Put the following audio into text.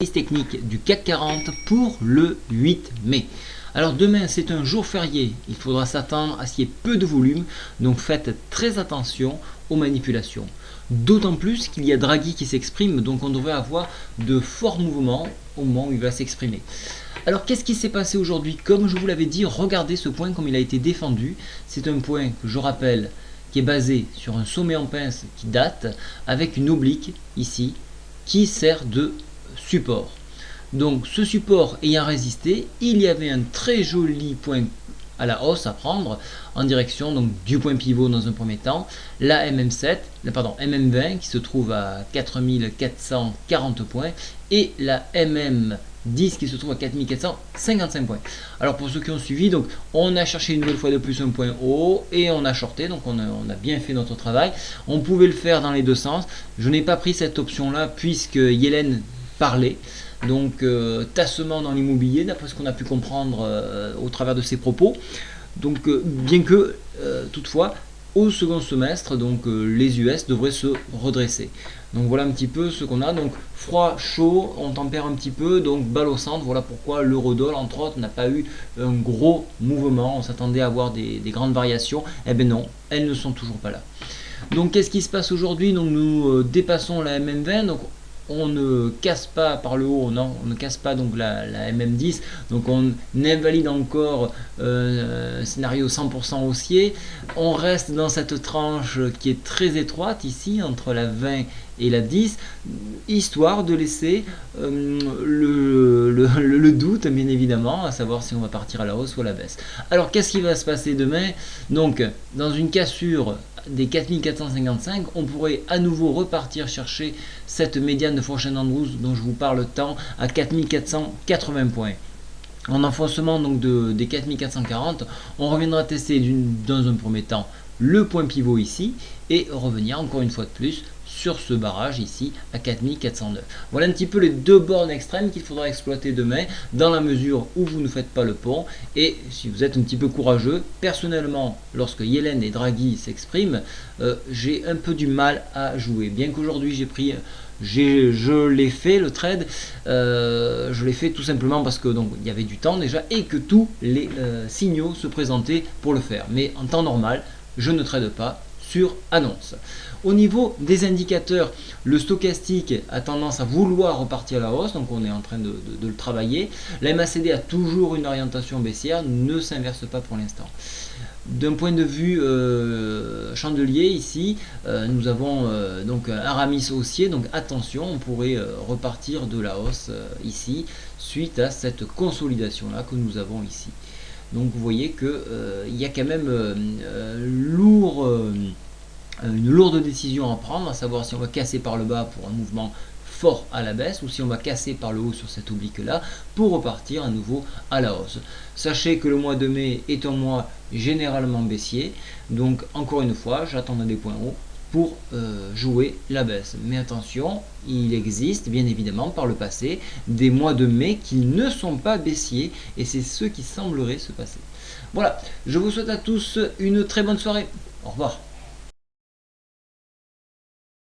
technique du CAC 40 pour le 8 mai. Alors demain c'est un jour férié, il faudra s'attendre à ce qu'il y ait peu de volume, donc faites très attention aux manipulations. D'autant plus qu'il y a Draghi qui s'exprime, donc on devrait avoir de forts mouvements au moment où il va s'exprimer. Alors qu'est-ce qui s'est passé aujourd'hui? Comme je vous l'avais dit, regardez ce point comme il a été défendu. C'est un point que je rappelle qui est basé sur un sommet en pince qui date avec une oblique ici qui sert de support. Donc ce support ayant résisté, il y avait un très joli point à la hausse à prendre en direction donc du point pivot dans un premier temps, la MM20 qui se trouve à 4440 points et la MM10 qui se trouve à 4455 points. Alors pour ceux qui ont suivi, donc on a cherché une nouvelle fois de plus un point haut et on a shorté, donc on a bien fait notre travail. On pouvait le faire dans les deux sens. Je n'ai pas pris cette option là puisque Yellen parlait. Donc tassement dans l'immobilier d'après ce qu'on a pu comprendre au travers de ses propos. Donc bien que toutefois au second semestre donc les US devraient se redresser. Donc voilà un petit peu ce qu'on a. Donc froid, chaud, on tempère un petit peu, donc balle au centre. Voilà pourquoi l'eurodoll entre autres n'a pas eu un gros mouvement. On s'attendait à avoir des grandes variations. Eh bien non, elles ne sont toujours pas là. Donc qu'est-ce qui se passe aujourd'hui? Donc nous dépassons la MM20. Donc on ne casse pas par le haut, non, on ne casse pas donc la MM10, donc on invalide encore un scénario 100% haussier. On reste dans cette tranche qui est très étroite ici, entre la 20 et la 10, histoire de laisser le doute bien évidemment, à savoir si on va partir à la hausse ou à la baisse. Alors qu'est-ce qui va se passer demain? Donc dans une cassure des 4455, on pourrait à nouveau repartir chercher cette médiane de Fourchette Andrews dont je vous parle tant à 4480 points. En enfoncement donc des 4440, on reviendra tester dans un premier temps le point pivot ici et revenir encore une fois de plus sur ce barrage ici à 4409. Voilà un petit peu les deux bornes extrêmes qu'il faudra exploiter demain dans la mesure où vous ne faites pas le pont et si vous êtes un petit peu courageux. Personnellement, lorsque Yellen et Draghi s'expriment, j'ai un peu du mal à jouer. Bien qu'aujourd'hui j'ai pris... je l'ai fait le trade, je l'ai fait tout simplement parce que donc il y avait du temps déjà et que tous les signaux se présentaient pour le faire. Mais en temps normal, je ne trade pas sur annonce. Au niveau des indicateurs, le stochastique a tendance à vouloir repartir à la hausse, donc on est en train de le travailler. La MACD a toujours une orientation baissière, ne s'inverse pas pour l'instant. D'un point de vue chandelier ici, nous avons donc un Aramis haussier, donc attention, on pourrait repartir de la hausse ici suite à cette consolidation là que nous avons ici. Donc vous voyez que il y a quand même une lourde décision à prendre, à savoir si on va casser par le bas pour un mouvement fort à la baisse ou si on va casser par le haut sur cette oblique là pour repartir à nouveau à la hausse. Sachez que le mois de mai est un mois généralement baissier, donc encore une fois j'attends des points hauts pour jouer la baisse. Mais attention, il existe bien évidemment par le passé des mois de mai qui ne sont pas baissiers et c'est ce qui semblerait se passer. Voilà, je vous souhaite à tous une très bonne soirée. Au revoir.